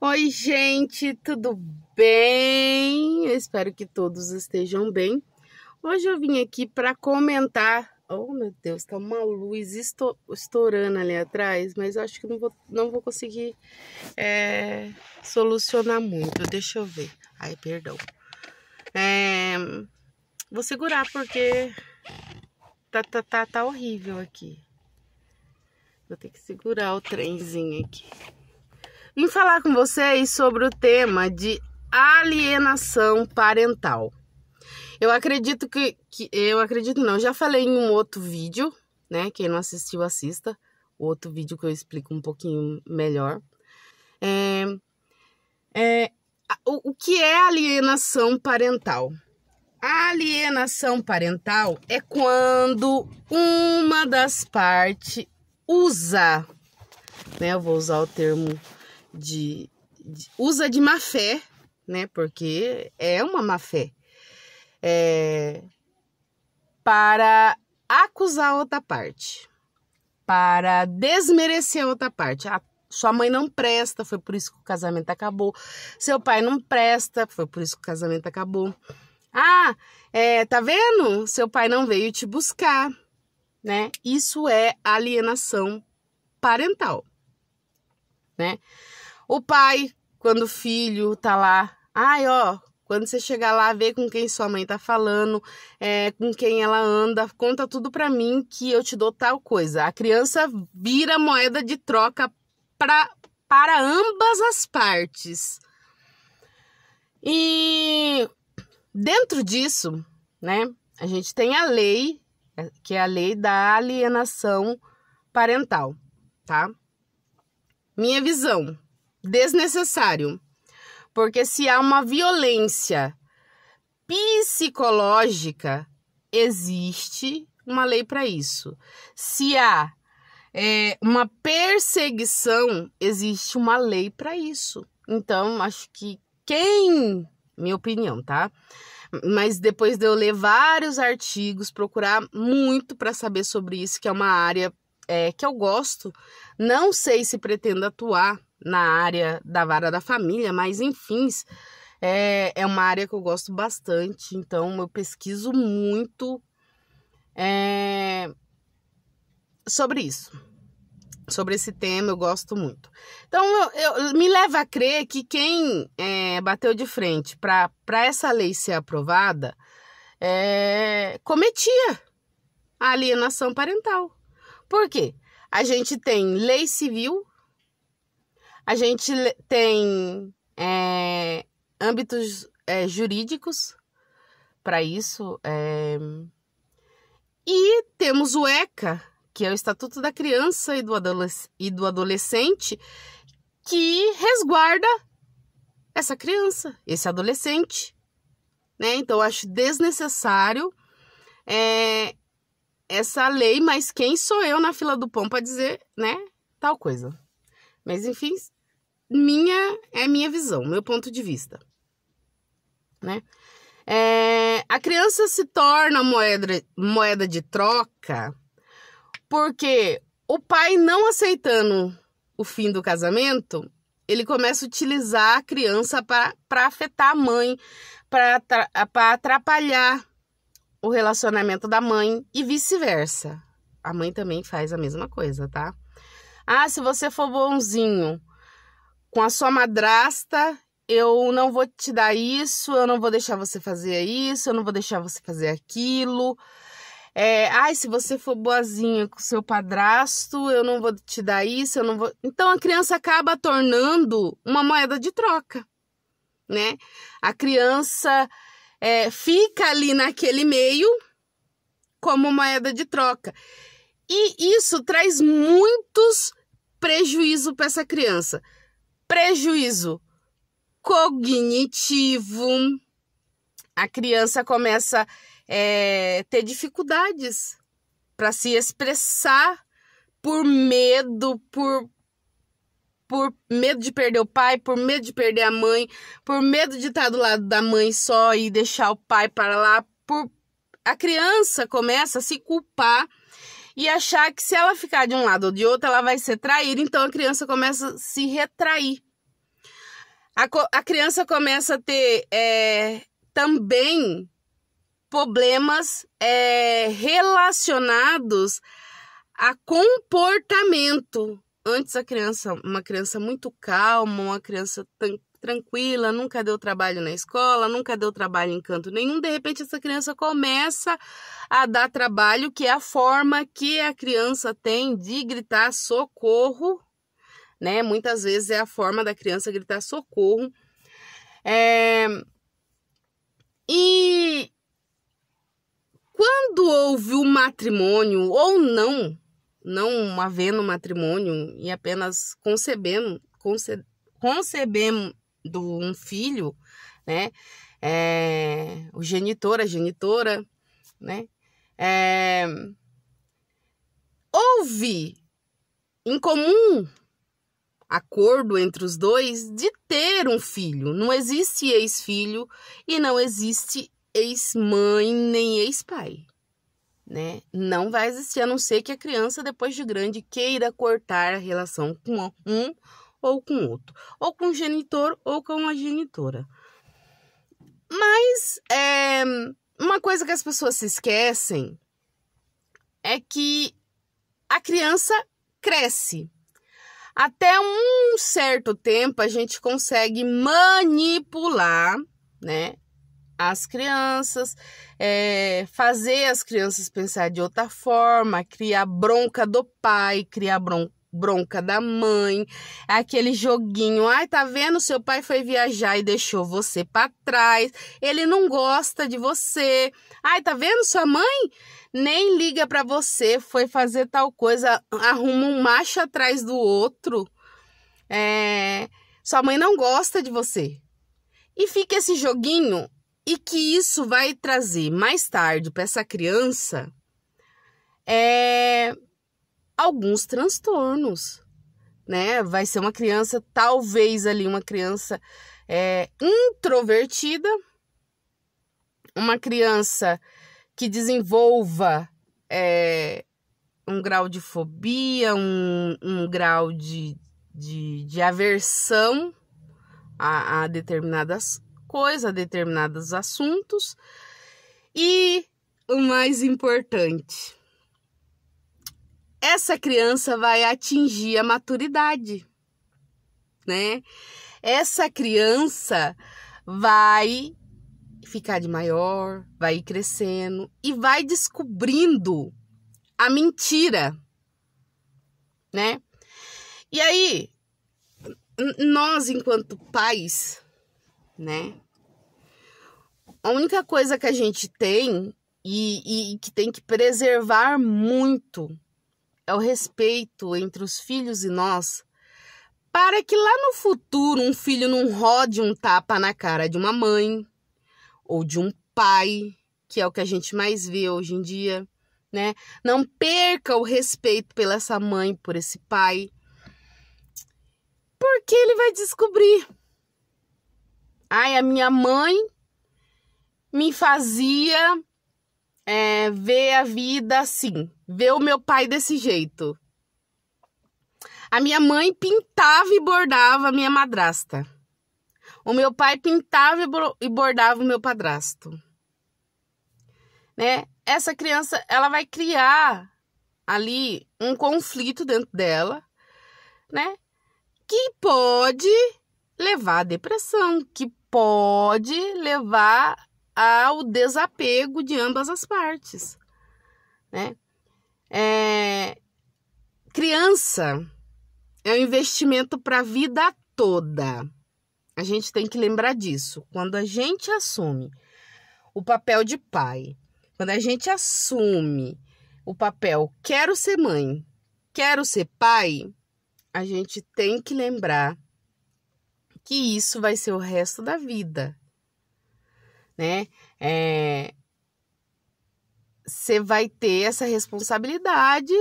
Oi, gente, tudo bem? Eu espero que todos estejam bem. Hoje eu vim aqui para comentar. Oh, meu Deus, tá uma luz estourando ali atrás, mas eu acho que não vou conseguir solucionar muito. Deixa eu ver. Ai, perdão. Vou segurar porque tá horrível aqui. Vou ter que segurar o trenzinho aqui. Vim falar com vocês sobre o tema de alienação parental. Eu acredito já falei em um outro vídeo, né? Quem não assistiu, assista. O outro vídeo que eu explico um pouquinho melhor. O que é alienação parental? A alienação parental é quando uma das partes usa, né? Eu vou usar o termo usa de má fé, né? Porque é uma má fé. Para acusar a outra parte, para desmerecer a outra parte. Sua mãe não presta, foi por isso que o casamento acabou. Seu pai não presta, foi por isso que o casamento acabou. Tá vendo? Seu pai não veio te buscar, né? Isso é alienação parental, né? O pai, quando o filho tá lá, quando você chegar lá, vê com quem sua mãe tá falando, com quem ela anda, conta tudo pra mim que eu te dou tal coisa. A criança vira moeda de troca para ambas as partes. E dentro disso, né, a gente tem a lei, que é a lei da alienação parental, tá? Minha visão, desnecessário. Porque se há uma violência psicológica, existe uma lei para isso. Se há uma perseguição, existe uma lei para isso. Então, acho que minha opinião, tá? Mas depois de eu ler vários artigos, procurar muito para saber sobre isso, que é uma área que eu gosto, não sei se pretendo atuar na área da vara da família, mas enfim, é uma área que eu gosto bastante, então eu pesquiso muito sobre isso, sobre esse tema, eu gosto muito. Então, eu me leva a crer que quem bateu de frente para essa lei ser aprovada cometia a alienação parental. Por quê? A gente tem lei civil, a gente tem âmbitos jurídicos para isso, e temos o ECA, que é o Estatuto da Criança e do Adolescente, que resguarda essa criança, esse adolescente, né? Então, eu acho desnecessário essa lei, mas quem sou eu na fila do pão para dizer, né, tal coisa. Mas, enfim, minha visão, meu ponto de vista, né? A criança se torna moeda de troca porque o pai, não aceitando o fim do casamento, ele começa a utilizar a criança para afetar a mãe, para atrapalhar o relacionamento da mãe e vice-versa. A mãe também faz a mesma coisa, tá? Se você for bonzinho com a sua madrasta, eu não vou te dar isso, eu não vou deixar você fazer isso, eu não vou deixar você fazer aquilo. Se você for boazinha com o seu padrasto, eu não vou te dar isso, eu não vou... Então, a criança acaba tornando uma moeda de troca, né? A criança fica ali naquele meio como moeda de troca. E isso traz muitos prejuízos para essa criança. Prejuízo cognitivo. A criança começa a ter dificuldades para se expressar por medo, por medo de perder o pai, por medo de perder a mãe, por medo de estar do lado da mãe só e deixar o pai para lá. A criança começa a se culpar e achar que se ela ficar de um lado ou de outro, ela vai ser traída. Então, a criança começa a se retrair. A criança começa a ter também problemas relacionados a comportamento. Antes uma criança muito calma, uma criança tranquila, nunca deu trabalho na escola, nunca deu trabalho em canto nenhum. De repente essa criança começa a dar trabalho, que é a forma que a criança tem de gritar socorro, né? Muitas vezes é a forma da criança gritar socorro. E quando houve o matrimônio, ou não havendo matrimônio e apenas concebendo um filho, né? O genitor, a genitora, né? Houve em comum acordo entre os dois de ter um filho. Não existe ex-filho e não existe ex-mãe nem ex-pai, né? Não vai existir, a não ser que a criança, depois de grande, queira cortar a relação com um ou com outro, ou com o genitor ou com a genitora. Mas uma coisa que as pessoas se esquecem é que a criança cresce. Até um certo tempo a gente consegue manipular, né, as crianças, fazer as crianças pensar de outra forma, criar bronca do pai, criar bronca da mãe, aquele joguinho, ai, tá vendo, seu pai foi viajar e deixou você para trás, ele não gosta de você, ai, tá vendo, sua mãe nem liga para você, foi fazer tal coisa, arruma um macho atrás do outro, sua mãe não gosta de você. E fica esse joguinho, e que isso vai trazer mais tarde para essa criança alguns transtornos, né? Vai ser uma criança, talvez ali uma criança introvertida, uma criança que desenvolva um grau de fobia, um grau de aversão a determinadas coisas, a determinados assuntos. E o mais importante, essa criança vai atingir a maturidade, né? Essa criança vai ficar de maior, vai ir crescendo e vai descobrindo a mentira, né? E aí, nós, enquanto pais, né? A única coisa que a gente tem e que tem que preservar muito é o respeito entre os filhos e nós, para que lá no futuro um filho não rode um tapa na cara de uma mãe ou de um pai, que é o que a gente mais vê hoje em dia, né? Não perca o respeito pela essa mãe, por esse pai, porque ele vai descobrir. Ai, a minha mãe me fazia ver a vida assim, ver o meu pai desse jeito. A minha mãe pintava e bordava a minha madrasta. O meu pai pintava e bordava o meu padrasto, né? Essa criança, ela vai criar ali um conflito dentro dela, né? Que pode levar à depressão, que pode levar ao desapego de ambas as partes, né? Criança é um investimento para a vida toda. A gente tem que lembrar disso. Quando a gente assume o papel de pai, quando a gente assume o papel quero ser mãe, quero ser pai, a gente tem que lembrar que isso vai ser o resto da vida, né? Você vai ter essa responsabilidade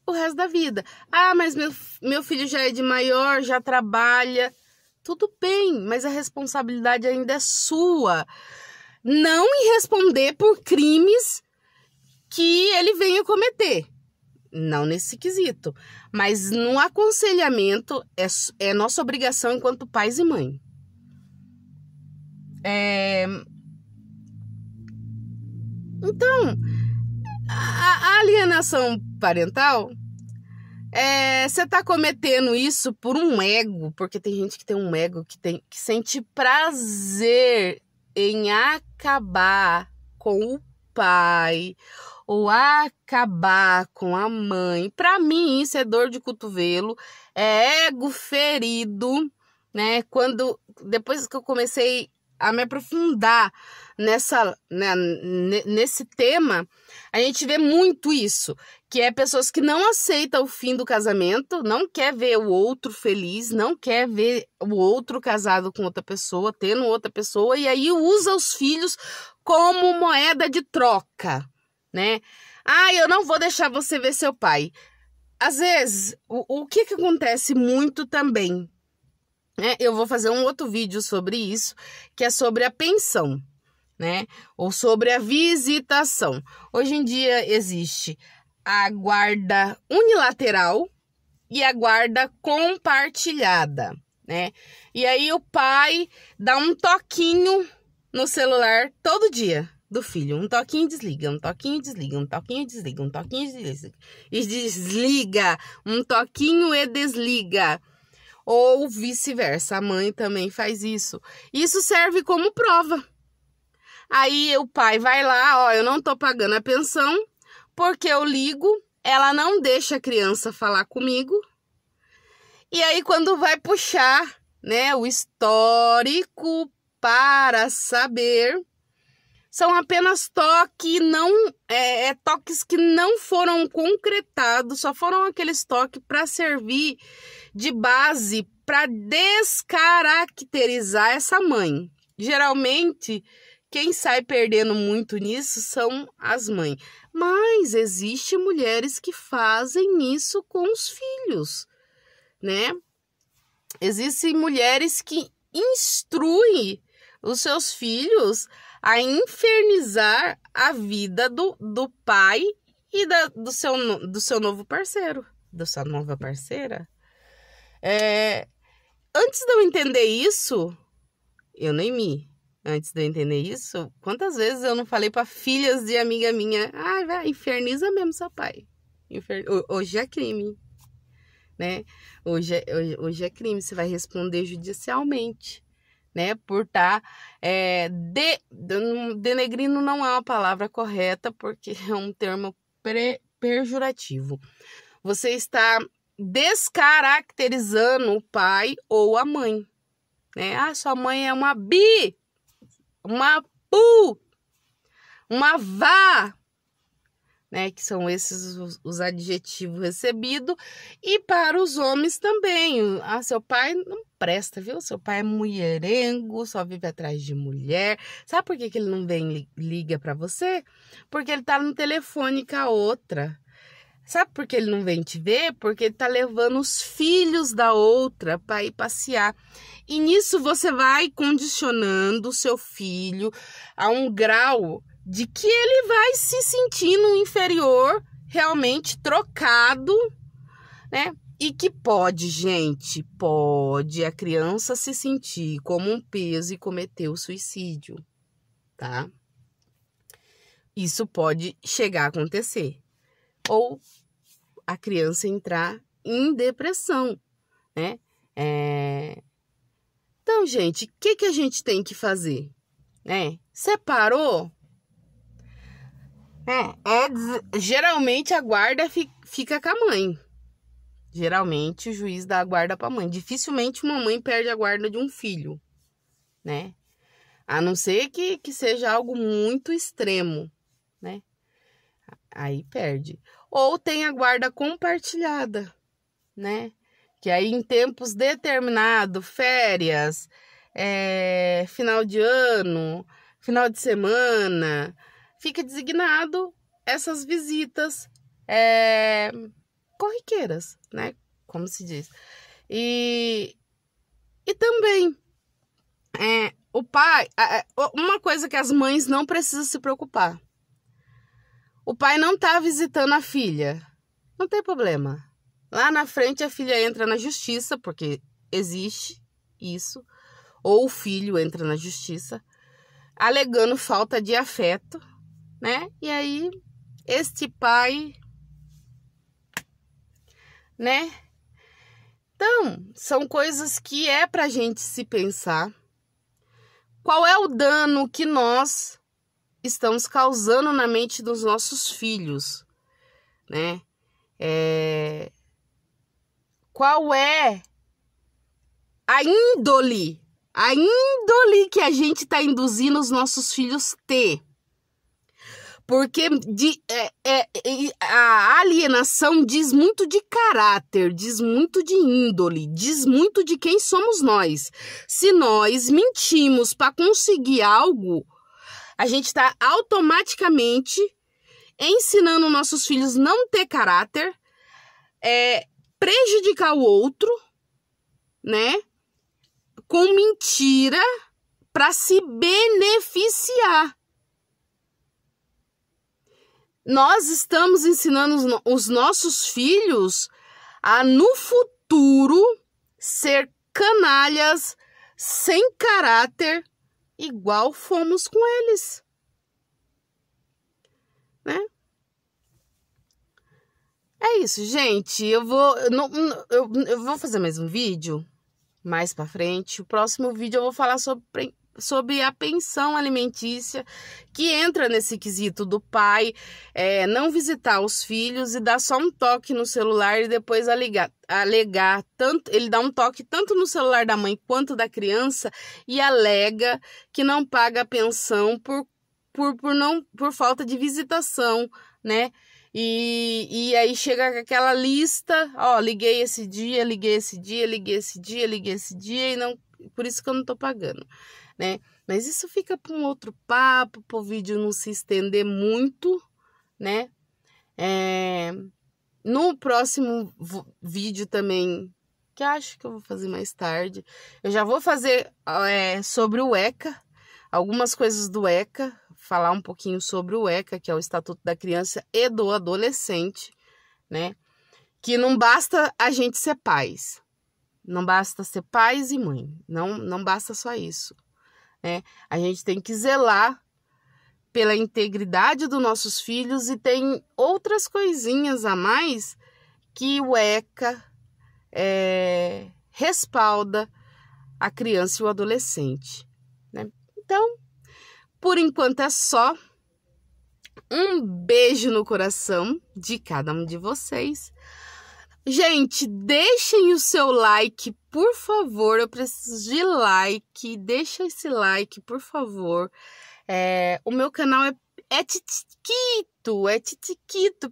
o resto da vida. Ah, mas meu filho já é de maior, já trabalha. Tudo bem, mas a responsabilidade ainda é sua. Não em responder por crimes que ele venha cometer. Não nesse quesito. Mas no aconselhamento é nossa obrigação enquanto pais e mãe. Então, a alienação parental, você tá cometendo isso por um ego, porque tem gente que tem um ego que sente prazer em acabar com o pai ou acabar com a mãe. Para mim, isso é dor de cotovelo, é ego ferido, né? Depois que eu comecei a me aprofundar nesse tema, a gente vê muito isso, que é pessoas que não aceitam o fim do casamento, não quer ver o outro feliz, não quer ver o outro casado com outra pessoa, tendo outra pessoa, e aí usa os filhos como moeda de troca, né? Eu não vou deixar você ver seu pai. Às vezes, o que acontece muito também, né? Eu vou fazer um outro vídeo sobre isso, que é sobre a pensão, né? Ou sobre a visitação. Hoje em dia existe a guarda unilateral e a guarda compartilhada, né? E aí o pai dá um toquinho no celular todo dia do filho. Um toquinho desliga, um toquinho desliga, um toquinho desliga, um toquinho desliga. E desliga, um toquinho e desliga. Ou vice-versa, a mãe também faz isso. Isso serve como prova. Aí o pai vai lá, eu não tô pagando a pensão, porque eu ligo, ela não deixa a criança falar comigo. E aí quando vai puxar, né, o histórico para saber, são apenas toques que não foram concretados, só foram aqueles toques para servir de base para descaracterizar essa mãe. Geralmente, quem sai perdendo muito nisso são as mães. Mas existem mulheres que fazem isso com os filhos, né? Existem mulheres que instruem os seus filhos a infernizar a vida do pai e do seu novo parceiro, da sua nova parceira. Antes de eu entender isso, antes de eu entender isso, quantas vezes eu não falei para filhas de amiga minha, vai, inferniza mesmo seu pai. Hoje é crime, né? Hoje é crime, você vai responder judicialmente, né? Por estar denegrindo não é uma palavra correta, porque é um termo pejorativo. Você está descaracterizando o pai ou a mãe, né? Sua mãe é uma bi, uma pu, uma vá, né? Que são esses os adjetivos recebidos. E para os homens também. Seu pai não presta, viu? Seu pai é mulherengo, só vive atrás de mulher. Sabe por que ele não vem liga para você? Porque ele tá no telefone com a outra. Sabe por que ele não vem te ver? Porque ele tá levando os filhos da outra para ir passear. E nisso você vai condicionando o seu filho a um grau de que ele vai se sentindo inferior, realmente trocado, né? E que pode a criança se sentir como um peso e cometer o suicídio, tá? Isso pode chegar a acontecer. Ou a criança entrar em depressão, né? Então, gente, o que a gente tem que fazer? Separou? Geralmente a guarda fica com a mãe. Geralmente o juiz dá a guarda para a mãe. Dificilmente uma mãe perde a guarda de um filho, né? A não ser que seja algo muito extremo, né? Aí perde. Ou tem a guarda compartilhada, né? Que aí em tempos determinados, férias, final de ano, final de semana, fica designado essas visitas corriqueiras, né? Como se diz. E também o pai, uma coisa que as mães não precisam se preocupar. O pai não tá visitando a filha. Não tem problema. Lá na frente a filha entra na justiça, porque existe isso. ou o filho entra na justiça, alegando falta de afeto, né? E aí, este pai, né? Então, são coisas que é pra gente se pensar. Qual é o dano que nós estamos causando na mente dos nossos filhos, né? Qual é a índole que a gente está induzindo os nossos filhos ter? Porque a alienação diz muito de caráter, diz muito de índole, diz muito de quem somos nós. Se nós mentimos para conseguir algo, a gente está automaticamente ensinando nossos filhos não ter caráter, prejudicar o outro, né? Com mentira para se beneficiar. Nós estamos ensinando os nossos filhos a, no futuro, ser canalhas, sem caráter, igual fomos com eles, né? É isso, gente. Eu vou fazer mais um vídeo mais pra frente. O próximo vídeo eu vou falar sobre a pensão alimentícia, que entra nesse quesito do pai não visitar os filhos e dar só um toque no celular e depois alegar tanto, ele dá um toque tanto no celular da mãe quanto da criança e alega que não paga a pensão por falta de visitação, né? E aí chega aquela lista, ó, liguei esse dia, e não, por isso que eu não tô pagando, né? Mas isso fica para um outro papo, para o vídeo não se estender muito, né? No próximo vídeo também, que acho que eu vou fazer mais tarde, eu já vou fazer sobre o ECA, algumas coisas do ECA, falar um pouquinho sobre o ECA, que é o Estatuto da Criança e do Adolescente, né? Que não basta a gente ser pais, não basta ser pais e mãe, não basta só isso, né? A gente tem que zelar pela integridade dos nossos filhos e tem outras coisinhas a mais que o ECA respalda a criança e o adolescente, né? Então, por enquanto é só. Um beijo no coração de cada um de vocês. Gente, deixem o seu like, por favor. Eu preciso de like. Deixa esse like, por favor. O meu canal é titiquito,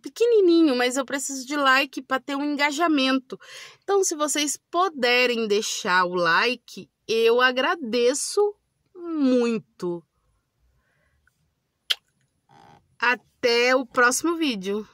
pequenininho, mas eu preciso de like para ter um engajamento. Então, se vocês puderem deixar o like, eu agradeço muito. Até o próximo vídeo.